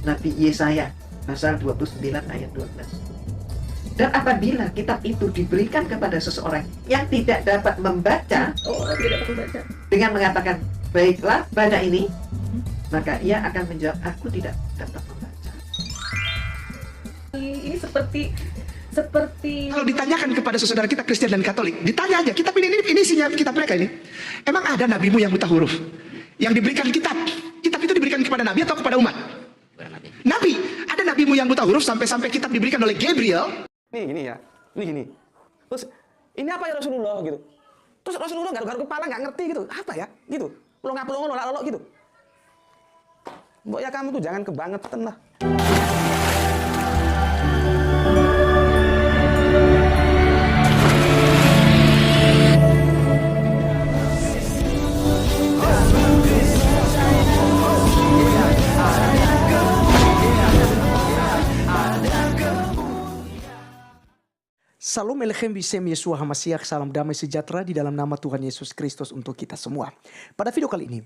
Nabi Yesaya pasal 29 ayat 12. Dan apabila kitab itu diberikan kepada seseorang yang tidak dapat membaca, dengan mengatakan, baiklah baca ini, maka ia akan menjawab, aku tidak dapat membaca. Ini seperti kalau ditanyakan kepada saudara kita Kristen dan Katolik, ditanya aja, kitab ini isinya kitab mereka ini. Emang ada nabimu yang buta huruf? Yang diberikan kitab itu diberikan kepada nabi atau kepada umat? Nabi. Ada nabimu yang buta huruf sampai kitab diberikan oleh Gabriel. Nih gini ya, ini gini. Terus ini apa ya Rasulullah gitu? Terus Rasulullah garuk-garuk kepala nggak ngerti gitu, apa ya? Gitu. Pelongo-pelongo lolak-lolok gitu. Mbok ya kamu tuh jangan kebangetan lah. Salam Elechem Bisem Yeshua Hamasiach, salam damai sejahtera di dalam nama Tuhan Yesus Kristus untuk kita semua. Pada video kali ini,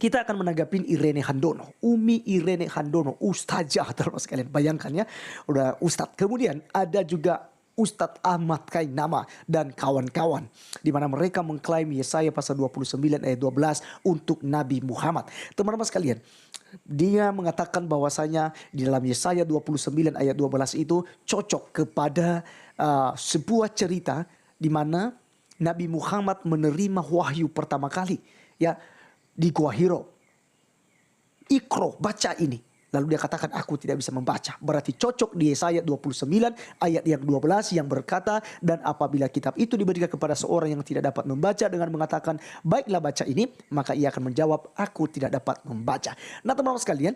kita akan menanggapi Irene Handono, Umi Irene Handono, Ustazah teman sekalian. Bayangkan ya, udah Ustadz. Kemudian ada juga Ustadz Ahmad Kainama dan kawan-kawan, di mana mereka mengklaim Yesaya pasal 29 ayat 12 untuk Nabi Muhammad. Teman-teman sekalian, dia mengatakan bahwasanya di dalam Yesaya 29 ayat 12 itu cocok kepada sebuah cerita di mana Nabi Muhammad menerima wahyu pertama kali ya di Gua Hiro. Ikro, baca ini. Lalu dia katakan, aku tidak bisa membaca. Berarti cocok di Yesaya 29 ayat yang 12 yang berkata, dan apabila kitab itu diberikan kepada seorang yang tidak dapat membaca dengan mengatakan, baiklah baca ini, maka ia akan menjawab, aku tidak dapat membaca. Nah teman-teman sekalian,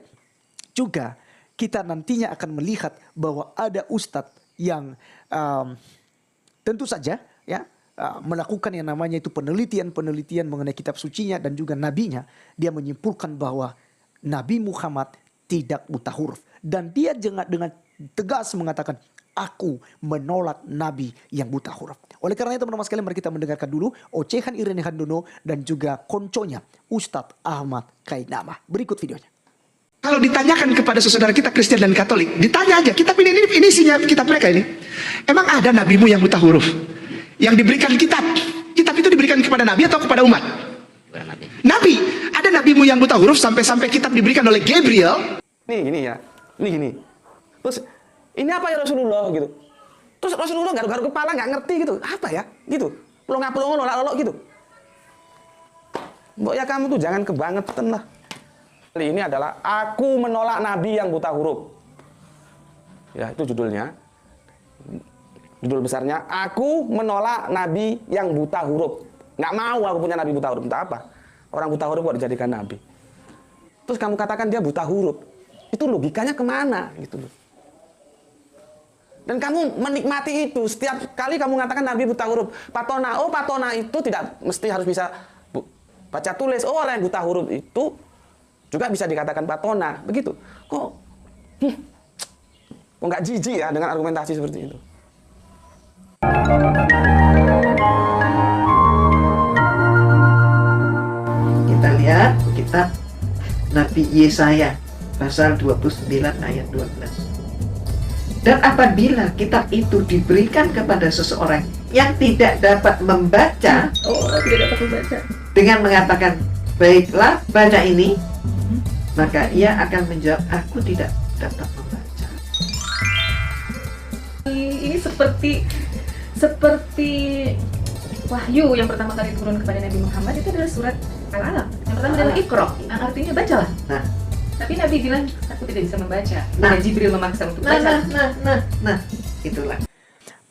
juga kita nantinya akan melihat bahwa ada ustadz yang tentu saja ya melakukan yang namanya itu penelitian mengenai kitab sucinya dan juga nabinya. Dia menyimpulkan bahwa Nabi Muhammad tidak buta huruf. Dan dia dengan tegas mengatakan, aku menolak nabi yang buta huruf. Oleh karena itu teman-teman sekalian, mari kita mendengarkan dulu ocehan Irene Handono dan juga konconya Ustadz Ahmad Kainama. Berikut videonya. Kalau ditanyakan kepada saudara kita Kristen dan Katolik, ditanya aja, kitab ini isinya kitab mereka ini. Emang ada nabimu yang buta huruf? Yang diberikan kitab itu diberikan kepada nabi atau kepada umat? Nabi. Ada nabimu yang buta huruf sampai kitab diberikan oleh Gabriel. Nih gini ya, ini gini. Terus ini apa ya Rasulullah gitu? Terus Rasulullah garuk-garuk kepala nggak ngerti gitu, apa ya? Gitu. Pelongo-pelongo lolak-lolok gitu. Mbok ya kamu tuh jangan kebangetan lah. Kali ini adalah aku menolak nabi yang buta huruf. Ya, itu judulnya. Judul besarnya, aku menolak nabi yang buta huruf. Nggak mau aku punya nabi buta huruf. Entah apa. Orang buta huruf kok dijadikan nabi. Terus kamu katakan dia buta huruf. Itu logikanya kemana? Gitu loh. Dan kamu menikmati itu. Setiap kali kamu mengatakan nabi buta huruf. Patona, oh patona itu tidak mesti harus bisa baca tulis. Oh orang yang buta huruf itu juga bisa dikatakan patona, begitu. Kok nggak jijik ya dengan argumentasi seperti itu? Kita lihat kitab Nabi Yesaya pasal 29 ayat 12. Dan apabila kitab itu diberikan kepada seseorang yang tidak dapat membaca, dengan mengatakan, baiklah baca ini, maka ia akan menjawab, aku tidak dapat membaca. Ini seperti wahyu yang pertama kali turun kepada Nabi Muhammad itu adalah surat Al-Alaq. Yang pertama adalah Iqra, yang artinya bacalah. Nah, tapi Nabi bilang, aku tidak bisa membaca. Dan Jibril memaksa untuk baca. Nah, itulah.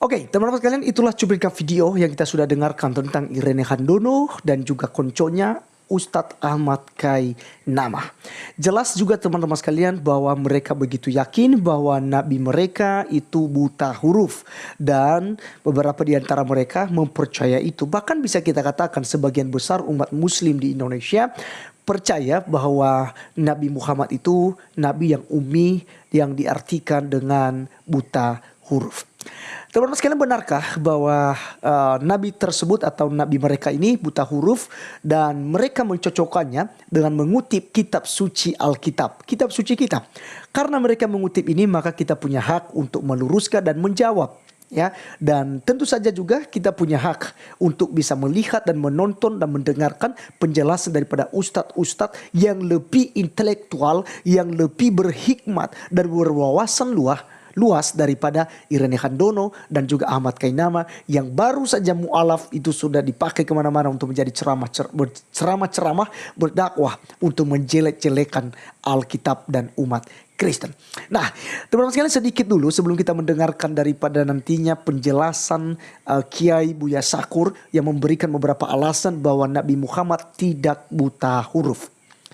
Oke, teman-teman sekalian, itulah cuplikan video yang kita sudah dengarkan tentang Irene Handono dan juga konconya Ustadz Ahmad Kainama. Jelas juga teman-teman sekalian bahwa mereka begitu yakin bahwa nabi mereka itu buta huruf. Dan beberapa di antara mereka mempercaya itu. Bahkan bisa kita katakan sebagian besar umat muslim di Indonesia percaya bahwa Nabi Muhammad itu nabi yang ummi, yang diartikan dengan buta huruf. Teman-teman sekalian, benarkah bahwa nabi tersebut atau nabi mereka ini buta huruf dan mereka mencocokkannya dengan mengutip kitab suci Alkitab, kitab suci kita. Karena mereka mengutip ini, maka kita punya hak untuk meluruskan dan menjawab. Ya, dan tentu saja juga kita punya hak untuk bisa melihat dan menonton dan mendengarkan penjelasan daripada ustadz-ustadz yang lebih intelektual, yang lebih berhikmat dan berwawasan luas daripada Irene Handono dan juga Ahmad Kainama yang baru saja mu'alaf itu sudah dipakai kemana-mana untuk menjadi ceramah berdakwah untuk menjelek-jelekan Alkitab dan umat Kristen. Nah, teman-teman sekalian, sedikit dulu sebelum kita mendengarkan daripada nantinya penjelasan Kiai Buya Syakur yang memberikan beberapa alasan bahwa Nabi Muhammad tidak buta huruf.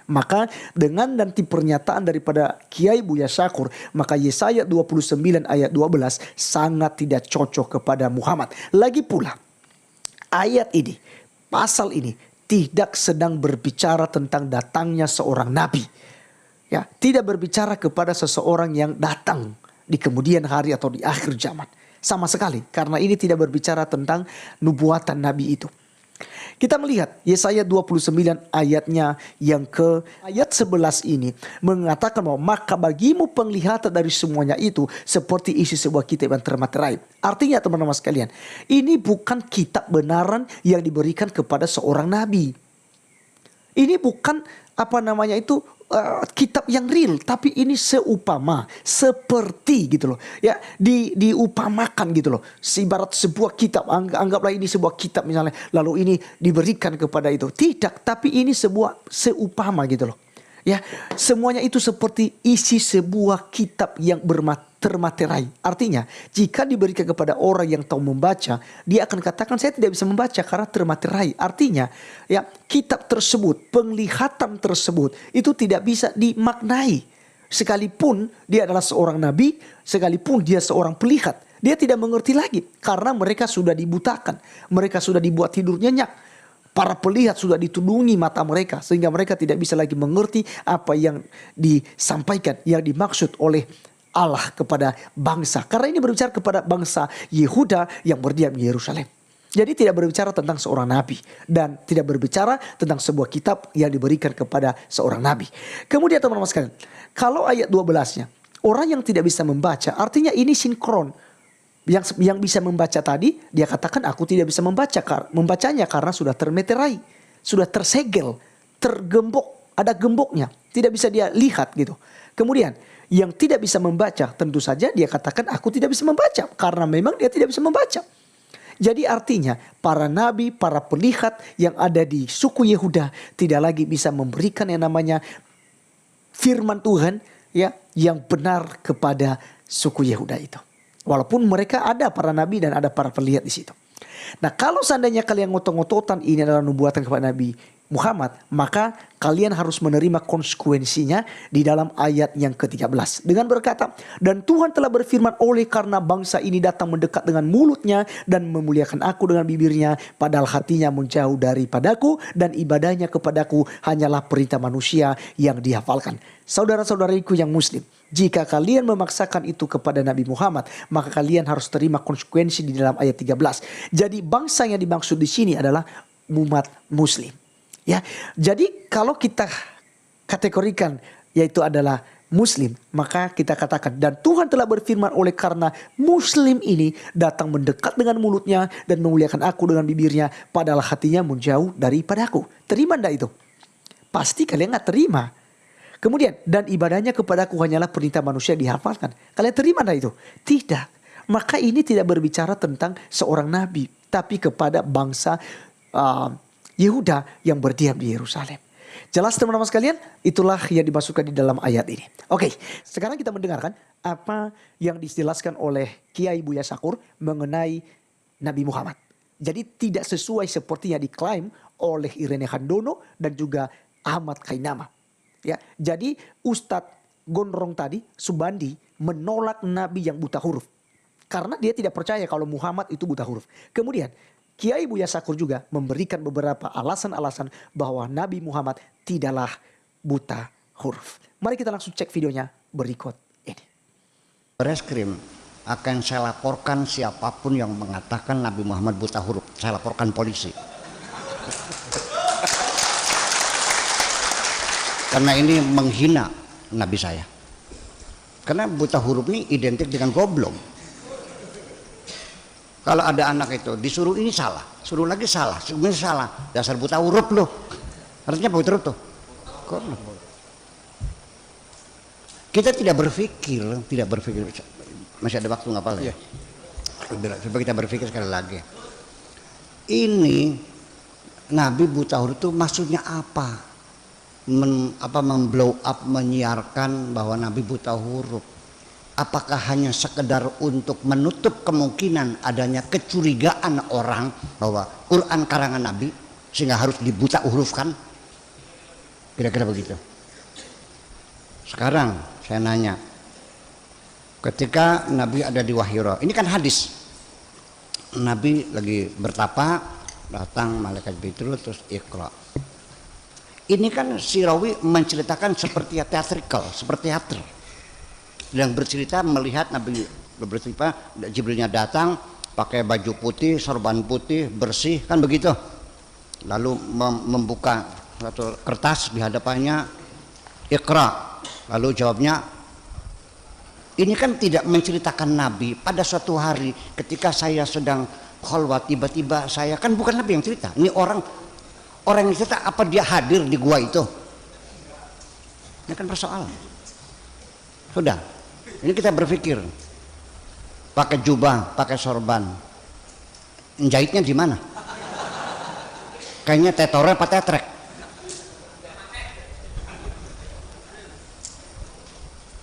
Maka dengan nanti pernyataan daripada Kiai Buya Syakur, maka Yesaya 29 ayat 12 sangat tidak cocok kepada Muhammad. Lagi pula, ayat ini, pasal ini tidak sedang berbicara tentang datangnya seorang nabi. Ya, tidak berbicara kepada seseorang yang datang di kemudian hari atau di akhir zaman. Sama sekali, karena ini tidak berbicara tentang nubuatan nabi itu. Kita melihat Yesaya 29 ayatnya yang ke ayat 11 ini mengatakan bahwa maka bagimu penglihatan dari semuanya itu seperti isi sebuah kitab yang termaterai. Artinya teman-teman sekalian, ini bukan kitab benaran yang diberikan kepada seorang nabi. Ini bukan kitab yang real, tapi ini seupama, seperti gitu loh. Ya, diupamakan gitu loh. Ibarat sebuah kitab, anggaplah ini sebuah kitab misalnya, lalu ini diberikan kepada itu. Tidak, tapi ini sebuah seupama gitu loh. Ya, semuanya itu seperti isi sebuah kitab yang termaterai. Artinya, jika diberikan kepada orang yang tahu membaca, dia akan katakan saya tidak bisa membaca karena termaterai. Artinya, ya, kitab tersebut, penglihatan tersebut itu tidak bisa dimaknai. Sekalipun dia adalah seorang nabi, sekalipun dia seorang pelihat, dia tidak mengerti lagi karena mereka sudah dibutakan, mereka sudah dibuat tidur nyenyak. Para pelihat sudah ditudungi mata mereka sehingga mereka tidak bisa lagi mengerti apa yang disampaikan, yang dimaksud oleh Allah kepada bangsa. Karena ini berbicara kepada bangsa Yehuda yang berdiam di Yerusalem. Jadi tidak berbicara tentang seorang nabi dan tidak berbicara tentang sebuah kitab yang diberikan kepada seorang nabi. Kemudian teman-teman sekalian, kalau ayat 12-nya, orang yang tidak bisa membaca, artinya ini sinkron. Yang bisa membaca tadi, dia katakan aku tidak bisa membacanya karena sudah termeterai, sudah tersegel, tergembok, ada gemboknya, tidak bisa dia lihat gitu. Kemudian yang tidak bisa membaca, tentu saja dia katakan aku tidak bisa membaca karena memang dia tidak bisa membaca. Jadi artinya para nabi, para pelihat yang ada di suku Yehuda tidak lagi bisa memberikan yang namanya firman Tuhan, ya, yang benar kepada suku Yehuda itu. Walaupun mereka ada para nabi dan ada para pelihat di situ. Nah, kalau seandainya kalian ngotot-ngototan ini adalah nubuatan kepada Nabi Muhammad, maka kalian harus menerima konsekuensinya di dalam ayat yang ke-13. Dengan berkata, dan Tuhan telah berfirman, oleh karena bangsa ini datang mendekat dengan mulutnya dan memuliakan aku dengan bibirnya, padahal hatinya menjauh daripadaku dan ibadahnya kepadaku hanyalah perintah manusia yang dihafalkan. Saudara-saudariku yang muslim, jika kalian memaksakan itu kepada Nabi Muhammad, maka kalian harus terima konsekuensi di dalam ayat 13. Jadi bangsa yang dimaksud di sini adalah umat muslim. Ya, jadi kalau kita kategorikan yaitu adalah muslim, maka kita katakan dan Tuhan telah berfirman oleh karena muslim ini datang mendekat dengan mulutnya dan memuliakan aku dengan bibirnya, padahal hatinya menjauh daripadaku. Terima ndak itu? Pasti kalian nggak terima. Kemudian dan ibadahnya kepadaku hanyalah perintah manusia dihafalkan. Kalian terima ndak itu? Tidak. Maka ini tidak berbicara tentang seorang nabi, tapi kepada bangsa Yehuda yang berdiam di Yerusalem. Jelas teman-teman sekalian, itulah yang dimasukkan di dalam ayat ini. Oke, sekarang kita mendengarkan apa yang dijelaskan oleh Kiai Buya Syakur mengenai Nabi Muhammad. Jadi tidak sesuai seperti yang diklaim oleh Irene Handono dan juga Ahmad Kainama. Ya, jadi Ustadz Gondrong tadi, Subandi, menolak Nabi yang buta huruf. Karena dia tidak percaya kalau Muhammad itu buta huruf. Kemudian Kiai Buya Syakur juga memberikan beberapa alasan-alasan bahwa Nabi Muhammad tidaklah buta huruf. Mari kita langsung cek videonya berikut ini. Reskrim akan saya laporkan siapapun yang mengatakan Nabi Muhammad buta huruf. Saya laporkan polisi. Karena ini menghina Nabi saya. Karena buta huruf ini identik dengan goblok. Kalau ada anak itu disuruh ini salah, suruh lagi salah, sebenarnya salah, dasar buta huruf loh. Artinya apa buta huruf tuh? Goblok. Kita tidak berpikir. Masih ada waktu nggak apa-apa ya? Coba kita berpikir sekali lagi. Ini Nabi buta huruf itu maksudnya apa? Memblow up, menyiarkan bahwa Nabi buta huruf. Apakah hanya sekedar untuk menutup kemungkinan adanya kecurigaan orang bahwa Quran karangan Nabi sehingga harus dibuta hurufkan? Kira-kira begitu. Sekarang saya nanya, ketika Nabi ada di Wahiro, ini kan hadis, Nabi lagi bertapa, datang malaikat Jibril terus Iqra. Ini kan si rawi menceritakan seperti theatrical, seperti teater. Yang bercerita melihat Nabi bercerita, Jibrilnya datang pakai baju putih, sorban putih, bersih, kan begitu. Lalu membuka satu kertas di hadapannya, Iqra. Lalu jawabnya, ini kan tidak menceritakan Nabi pada suatu hari ketika saya sedang khalwat, tiba-tiba saya, kan bukan Nabi yang cerita, ini orang yang cerita, apa dia hadir di gua itu? Ini kan persoalan. Sudah, ini kita berpikir, pakai jubah, pakai sorban, jahitnya di mana? Kayaknya tetornya apa tetrek?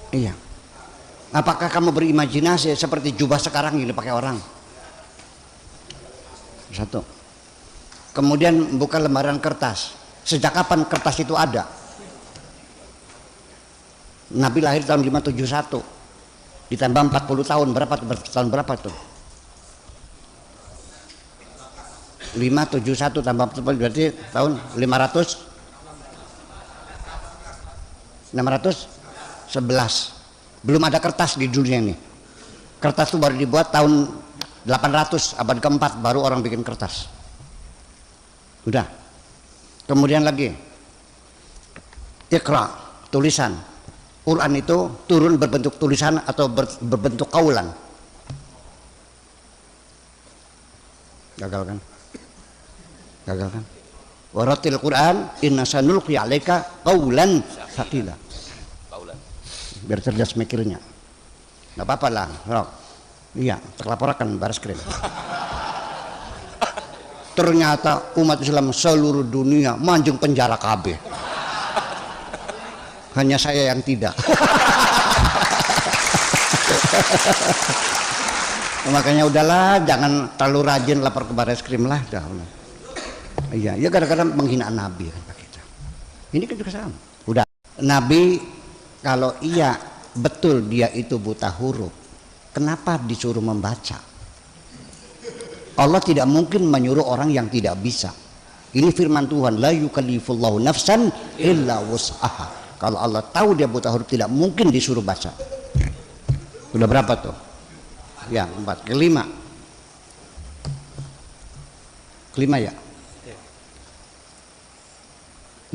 Iya. Apakah kamu berimajinasi seperti jubah sekarang ini pakai orang? Satu. Kemudian buka lembaran kertas. Sejak kapan kertas itu ada? Nabi lahir tahun 571. Ditambah 40 tahun, tahun berapa tuh? 571 tambah 40 berarti tahun 611. Belum ada kertas di dunia ini. Kertas itu baru dibuat tahun 800, abad keempat baru orang bikin kertas. Udah. Kemudian lagi Iqra, tulisan. Quran itu turun berbentuk tulisan atau berbentuk kaulan. Gagal kan? Gagal kan? Waratil Quran inna sanulqi 'alaika qaulan tsaqila. Biar cerdas mikirnya. Nggak apa-apa lah, Rok. Iya, terlaporkan baris krim. Ternyata umat Islam seluruh dunia manjung penjara KB. Hanya saya yang tidak. Makanya udahlah, jangan terlalu rajin lapor ke baris krim lah. Iya, ya kadang-kadang menghina Nabi kan kita. Ini kan juga sama. Udah, Nabi kalau iya betul dia itu buta huruf, kenapa disuruh membaca? Allah tidak mungkin menyuruh orang yang tidak bisa. Ini firman Tuhan, la yukallifullahu nafsan illa wus'aha. Kalau Allah tahu dia buta huruf tidak mungkin disuruh baca. Udah berapa tuh? Ya, 4. Kelima ya.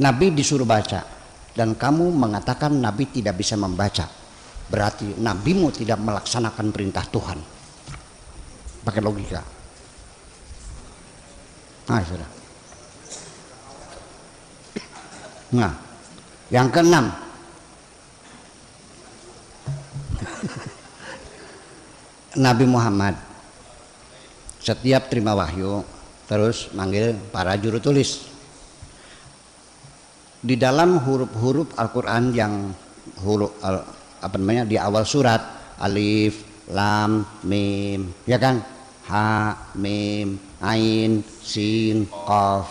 Nabi disuruh baca dan kamu mengatakan Nabi tidak bisa membaca. Berarti nabimu tidak melaksanakan perintah Tuhan. Pakai logika. Nah, sudah. Nah, yang keenam, Nabi Muhammad setiap terima wahyu terus manggil para juru tulis. Di dalam huruf-huruf Al-Quran yang huruf di awal surat, alif, lam, mim, ya kan? Ha, mim, ain, sin, qaf.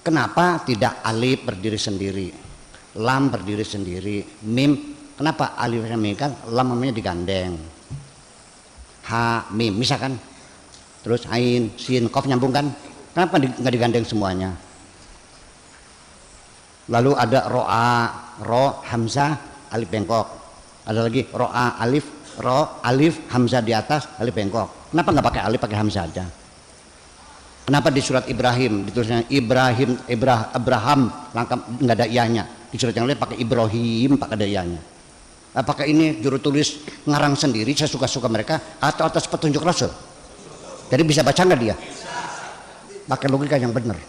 Kenapa tidak alif berdiri sendiri, lam berdiri sendiri, mim? Kenapa alif dan mim kan lam namanya digandeng, ha, mim, misalkan, terus ain, sin, qaf nyambung kan? Kenapa nggak digandeng semuanya? Lalu ada ro'a, ro, hamzah, alif bengkok. Ada lagi ro'a, alif, ro, alif, hamzah di atas, alif bengkok. Kenapa nggak pakai alif, pakai hamzah aja? Kenapa di surat Ibrahim ditulisnya Abraham, langkah nggak ada ianya. Di surat yang lain pakai Ibrahim, pakai ada ianya. Apakah ini juru tulis ngarang sendiri sesuka-suka mereka atau atas petunjuk Rasul? Jadi bisa baca nggak dia? Pakai logika yang benar.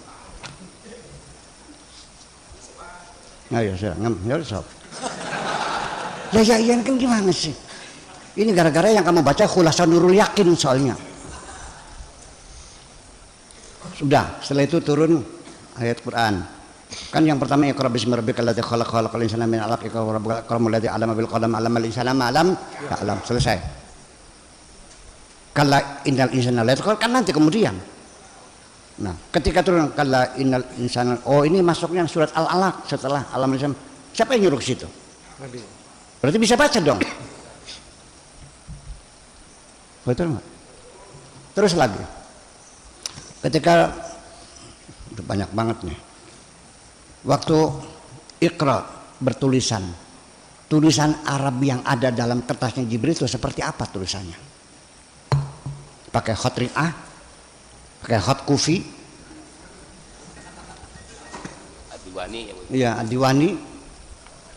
Ayo, ya sob. Ya iya kan gimana sih? Ini gara-gara yang kamu baca Khulasan Nurul Yakin soalnya. Sudah, setelah itu turun ayat Quran. Kan yang pertama Iqra bismi rabbikal ladzi khalaq khalaqal insana min 'alaq Iqra wa rabbukal akram alladzi 'allama bil qalam 'allamal insana ma lam ya'lam. Selesai. Kalla innal insana la yatqa, kan nanti kemudian. Nah, ketika turun kalla innal insana, oh ini masuknya surat Al-Alaq setelah Alam Insana. Siapa yang nyuruh ke situ? Berarti bisa baca dong. Betul nggak? Terus lagi. Ketika udah banyak banget nih. Waktu Iqra bertulisan, tulisan Arab yang ada dalam kertasnya Jibril itu seperti apa tulisannya? Pakai khot ri'ah, pakai khot kufi, iya Adiwani,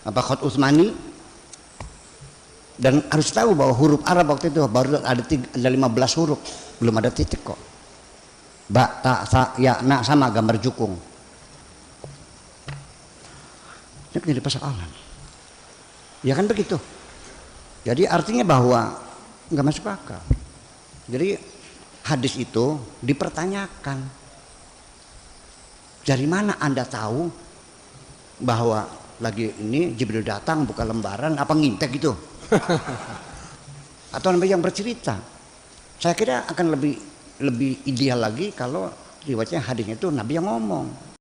apa khot Utsmani. Dan harus tahu bahwa huruf Arab waktu itu baru ada 15 huruf, belum ada titik kok. Ba, ta, sa, ya, na sama gambar jukung. Ini jadi persoalan. Ya kan begitu. Jadi artinya bahwa nggak masuk akal. Jadi hadis itu dipertanyakan. Dari mana Anda tahu bahwa lagi ini Jibril datang buka lembaran apa ngintek gitu? Atau Nabi yang bercerita? Saya kira akan lebih ideal lagi kalau riwayatnya hadisnya itu Nabi yang ngomong.